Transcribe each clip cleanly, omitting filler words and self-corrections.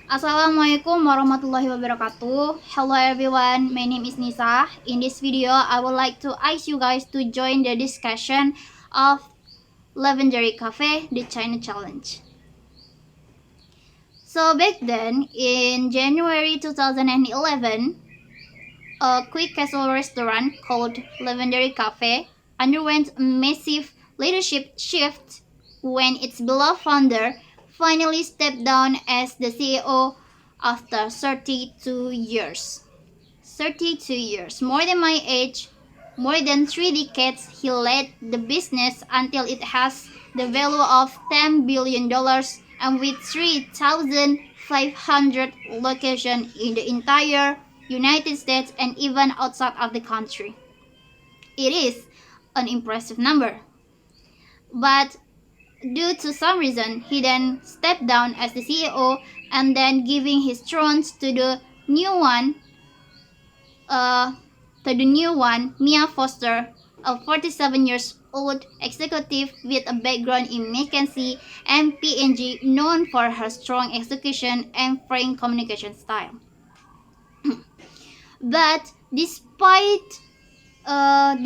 Assalamualaikum warahmatullahi wabarakatuh. Hello everyone, my name is Nisa. In this video, I would like to ask you guys to join the discussion of Levendary Café, the China Challenge. So back then, in January 2011, a quick casual restaurant called Levendary Café underwent a massive leadership shift when its beloved founder finally stepped down as the CEO after 32 years. 32 years, more than my age, more than 3 decades, he led the business until it has the value of $10 billion and with 3,500 locations in the entire United States and even outside of the country. It is an impressive number. But due to some reason, he then stepped down as the CEO and then giving his throne to the new one, Mia Foster, a 47 years old executive with a background in McKinsey and P&G, known for her strong execution and frank communication style. But despite her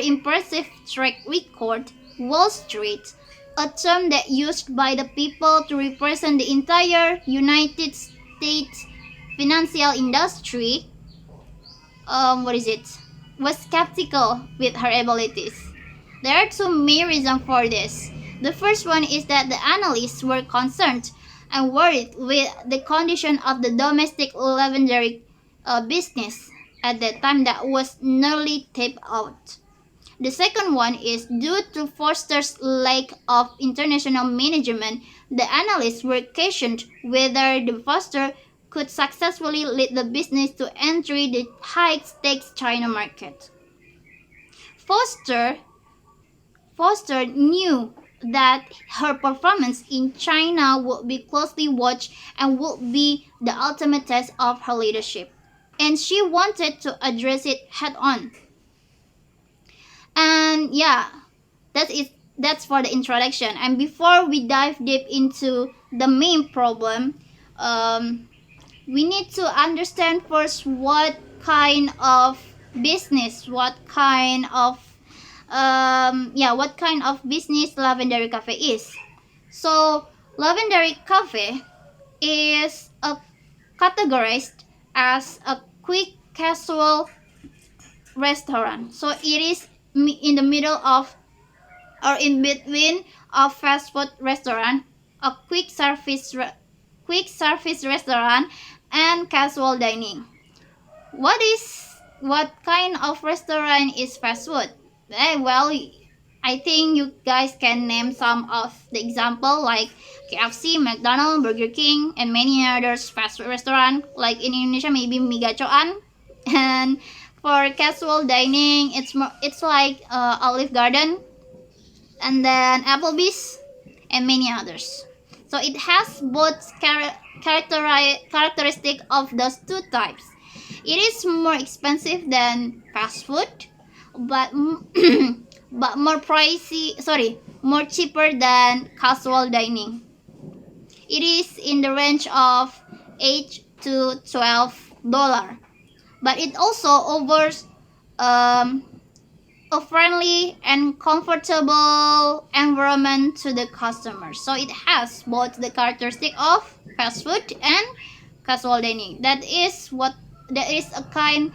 impressive track record, Wall Street, a term that used by the people to represent the entire United States financial industry, was skeptical with her abilities. There are two main reasons for this. The first one is that the analysts were concerned and worried with the condition of the domestic Levendary business at that time that was nearly tapped out. The second one is due to Foster's lack of international management, the analysts were questioned whether the Foster could successfully lead the business to enter the high-stakes China market. Foster knew that her performance in China would be closely watched and would be the ultimate test of her leadership, and she wanted to address it head on. And yeah, that's for the introduction. And before we dive deep into the main problem, we need to understand first what kind of business, what kind of business Levendary Cafe is. So Levendary Cafe is categorized as a quick casual restaurant. So it is in the middle of or in between a fast food restaurant, a quick service restaurant, and casual dining. What kind of restaurant is fast food? Well, I think you guys can name some of the example like KFC, McDonald's, Burger King, and many others fast food restaurant. Like in Indonesia, maybe mie gacoan. And for casual dining, it's like Olive Garden, and then Applebee's, and many others. So it has both characteristic of those two types. It is more expensive than fast food, but but more cheaper than casual dining. It is in the range of $8 to $12, but it also offers a friendly and comfortable environment to the customers. So it has both the characteristic of fast food and casual dining. That is a kind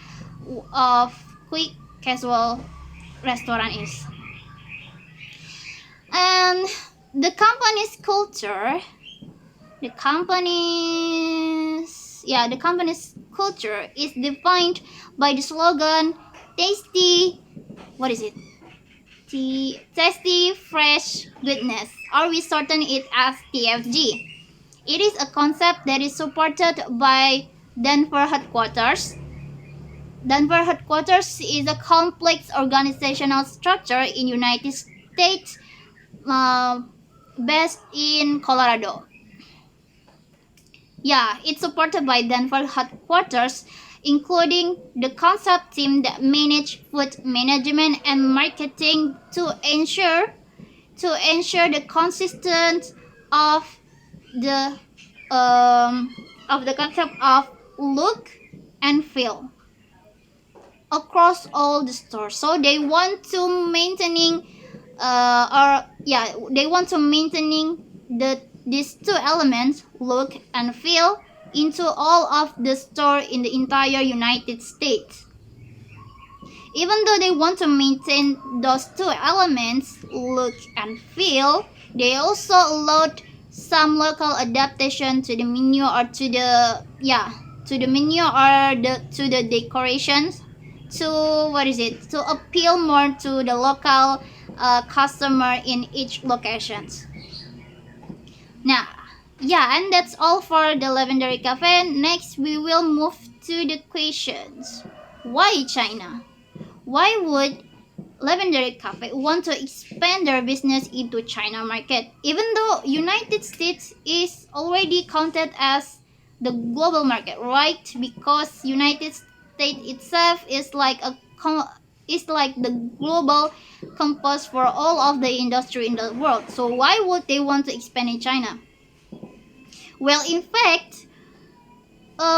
of quick casual restaurant is. And the company's culture, the company's culture is defined by the slogan tasty, tasty fresh goodness, or we shorten it as TFG. It is a concept that is supported by Denver headquarters. Denver headquarters is a complex organizational structure in United States based in Colorado. Yeah, it's supported by Denver headquarters, including the concept team that manage food management and marketing to ensure the consistent of the of the concept of look and feel across all the stores. So they want to maintaining they want to maintaining these two elements, look and feel, into all of the store in the entire United States. Even though they want to maintain those two elements, look and feel, they also allowed some local adaptation to the menu or to the menu or to the decorations to to appeal more to the local customer in each locations. Now, yeah, and that's all for the Levendary Cafe. Next, we will move to the questions. Why China? Why would Levendary Cafe want to expand their business into China market, even though United States is already counted as the global market, right? Because United States itself is like the global compass for all of the industry in the world. So why would they want to expand in China? Well, in fact,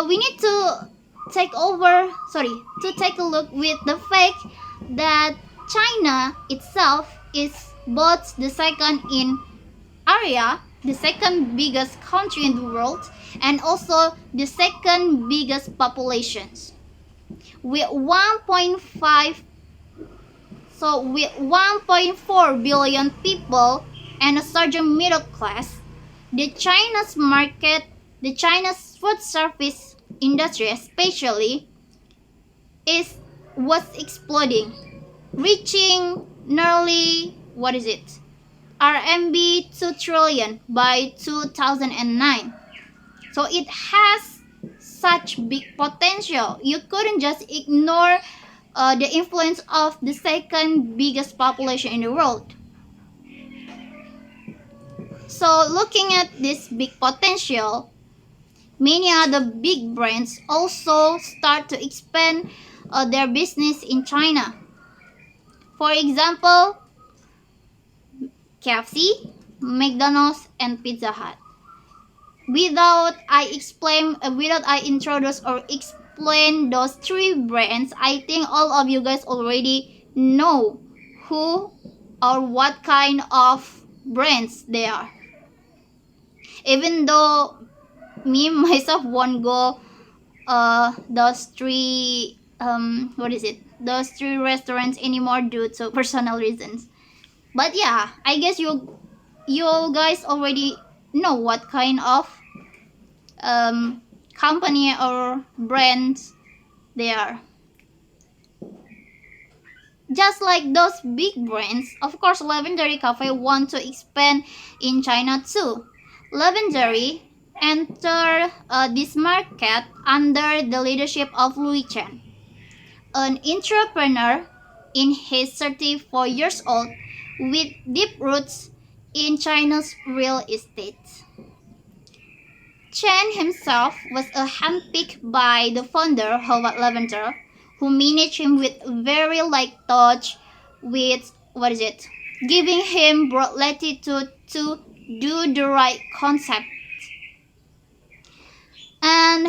we need to take a look with the fact that China itself is both the second in area, the second biggest country in the world, and also the second biggest populations. With 1.4 billion people and a surging middle class, the China's food service industry especially is was exploding, reaching nearly RMB 2 trillion by 2009. So it has such big potential. You couldn't just ignore the influence of the second biggest population in the world. So looking at this big potential, many other big brands also start to expand their business in China. For example, KFC, McDonald's, and Pizza Hut. Without I introduce or explain those three brands, I think all of you guys already know who or what kind of brands they are. Even though me myself won't go those three those three restaurants anymore due to personal reasons. But yeah, I guess you guys already know what kind of company or brands they are. Just like those big brands, of course, Levendary Cafe want to expand in China too. Levendary entered this market under the leadership of Louis Chen, an entrepreneur in his 34 years old with deep roots in China's real estate. Chen himself was handpicked by the founder, Howard Levender, who managed him with very light touch, with giving him broad latitude to do the right concept. And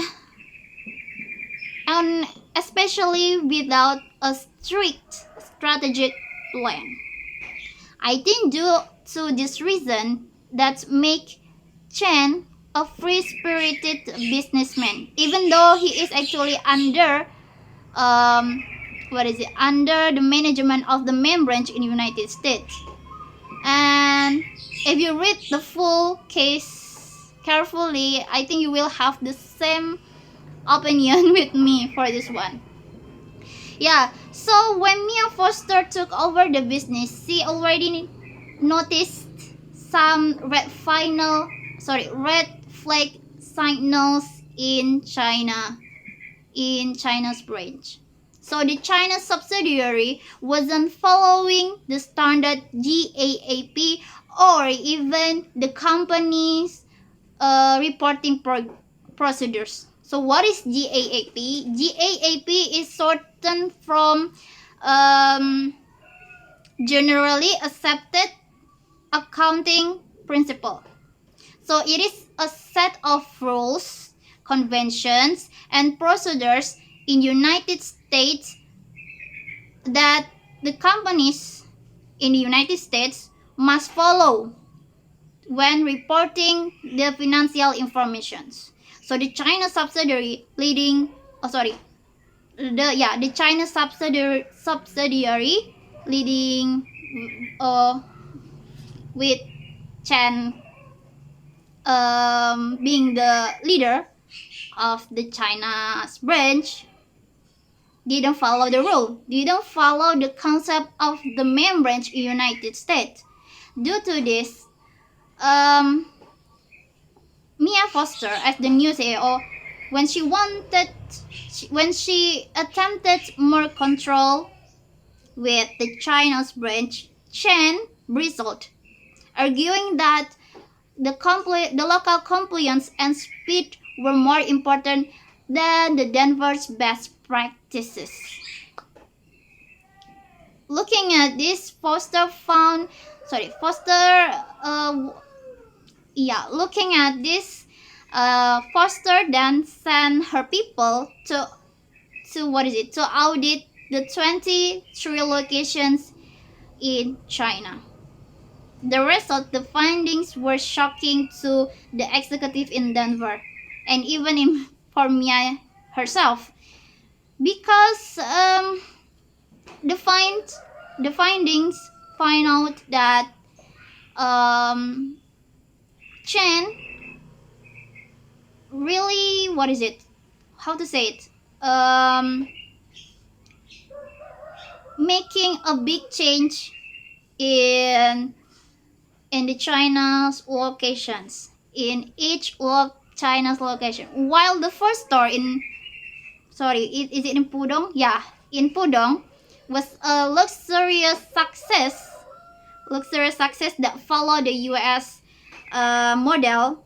especially without a strict strategic plan. I think due to this reason that make Chen a free-spirited businessman, even though he is actually under under the management of the main branch in the United States. And if you read the full case carefully, I think you will have the same opinion with me for this one. Yeah, so when Mia Foster took over the business, she already noticed some red flag signals in China's branch. So the China subsidiary wasn't following the standard GAAP or even the company's reporting procedures. So what is GAAP? GAAP is shortened from generally accepted accounting principle. So it is a set of rules, conventions, and procedures in United States that the companies in the United States must follow when reporting the financial informations. So the China subsidiary leading, oh sorry, the China subsidiary leading with Chen being the leader of the China's branch didn't follow the rule, didn't follow the concept of the main branch in United States. Due to this, um, Mia Foster, as the new CEO, when she wanted, when she attempted more control with the China's branch, Chen bristled, arguing that the local compliance and speed were more important than the Denver's best practices. Looking at this, looking at this, Foster then sent her people to audit the 23 locations in China. The findings were shocking to the executive in Denver, and even for Mia herself, because the find the findings find out that um, Chen really, what is it? How to say it? Making a big change in the China's locations, in each China's location. While the first store is it in Pudong? Yeah, in Pudong was a luxurious success that followed the U.S. Model.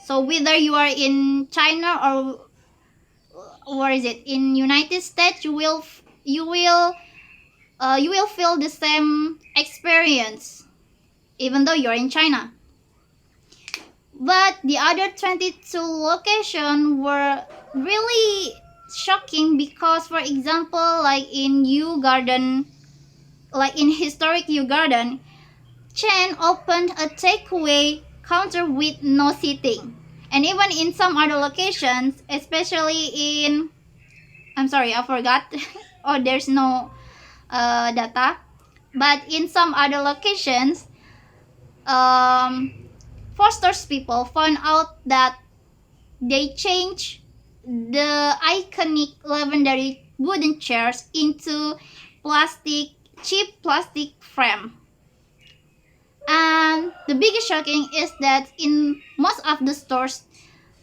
So whether you are in China or is it in United States, you will feel the same experience, even though you're in China. But the other 22 locations were really shocking because, for example, like in historic Yew Garden, Chen opened a takeaway counter with no seating. And even in some other locations, especially in, I'm sorry, I forgot, or there's no data. But in some other locations, Foster's people found out that they changed the iconic Levendary wooden chairs into cheap plastic frame. And the biggest shocking is that in most of the stores,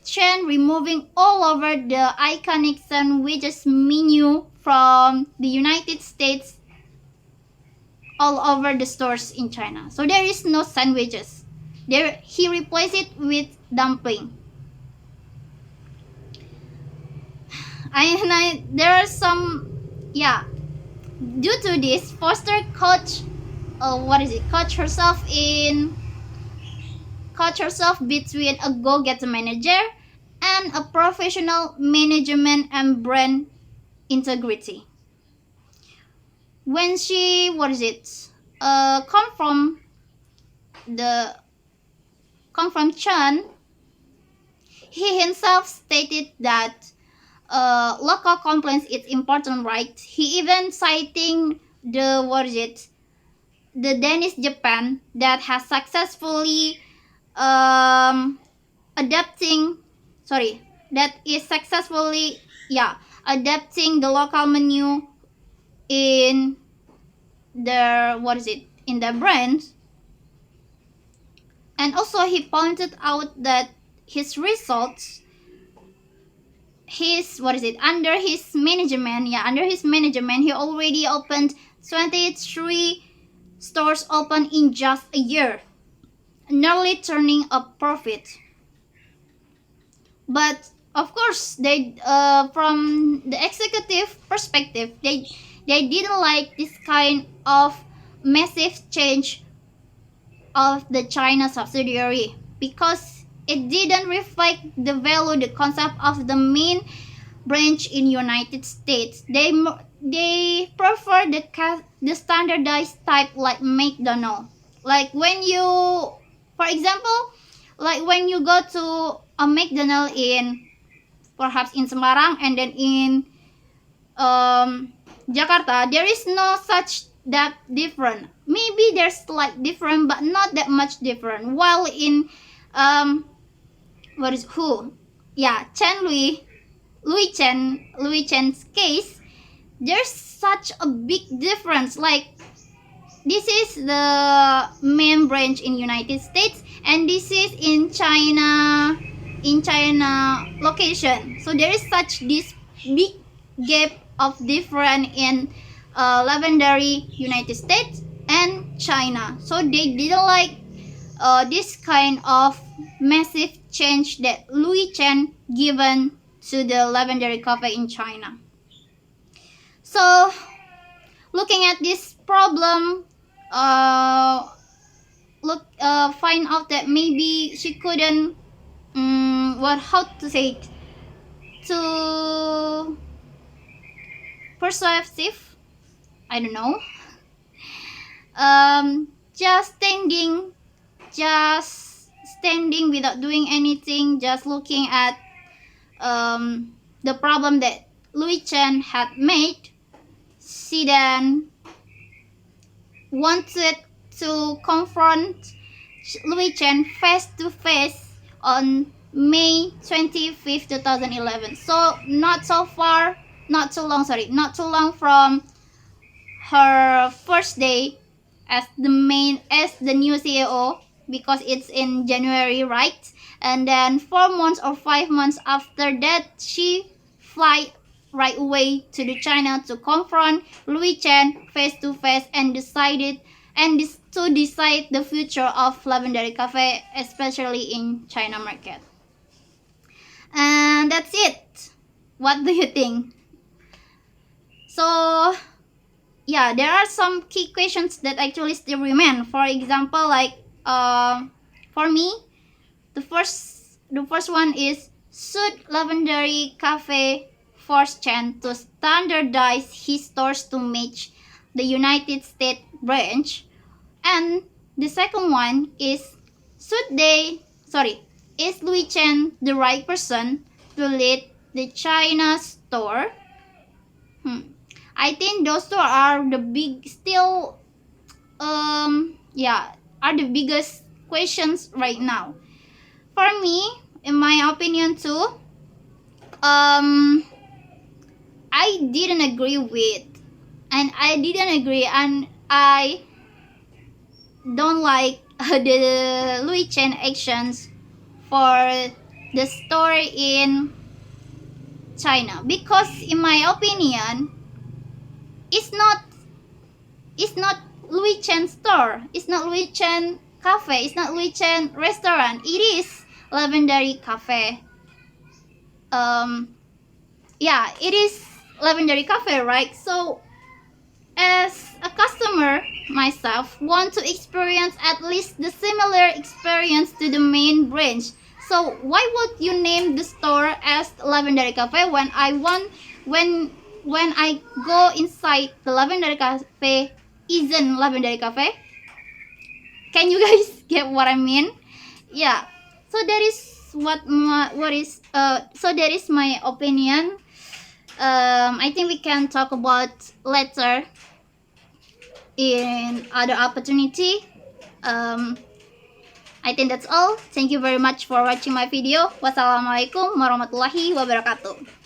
Chen removing all over the iconic sandwiches menu from the United States all over the stores in China. So there is no sandwiches. There he replaced it with dumpling. There are some, due to this, Foster coached herself between a go-getter manager and a professional management and brand integrity. When she come from Chen, he himself stated that local complaints is important, right? He even citing the Danish Japan that has successfully adapting the local menu in their brands. And also he pointed out that his results, under his management, he already opened 23 stores open in just a year, nearly turning a profit. But of course, they from the executive perspective, they didn't like this kind of massive change of the China subsidiary because it didn't reflect the value, the concept of the main branch in United States. They prefer the standardized type like McDonald's. Like when you, for example, like when you go to a McDonald's in perhaps in Semarang and then in Jakarta, there is no such that different. Maybe there's slight different, but not that much different. While in what is who? Yeah, Louis Chen's case, there's such a big difference. Like this is the main branch in United States, and this is in China location. So there is such this big gap of difference in Levendary United States and China. So they didn't like this kind of massive change that Louis Chen given to the Levendary Cafe in China. So looking at this problem, find out that maybe she couldn't how to say it, to persuasive, I don't know. Just standing without doing anything, just looking at the problem that Louis Chen had made. She then wanted to confront Louis Chen face to face on May 25th, 2011. So not too long from her first day as the new CEO, because it's in January, right? And then 4 months or 5 months after that, she fly right away to the China to confront Louis Chen face to face and decide the future of Levendary Cafe, especially in China market. And that's it. What do you think? So yeah, there are some key questions that actually still remain. For example, like for me, the first one is, should Levendary Cafe force Chen to standardize his stores to match the United States branch? And the second one is, is Louis Chen the right person to lead the China store? I think those two are the are the biggest questions right now. For me, in my opinion too, I didn't agree and I don't like the Louis Chen actions for the store in China, because in my opinion, it's not Louis Chen store, it's not Louis Chen cafe, it's not Louis Chen restaurant, it is Levendary Cafe. It is Levendary Cafe, right? So as a customer myself, want to experience at least the similar experience to the main branch. So why would you name the store as Levendary Cafe when I go inside the Levendary Cafe isn't Levendary Cafe? Can you guys get what I mean? Yeah. So that is that is my opinion. I think we can talk about later in other opportunity. I think that's all. Thank you very much for watching my video. Wassalamualaikum warahmatullahi wabarakatuh.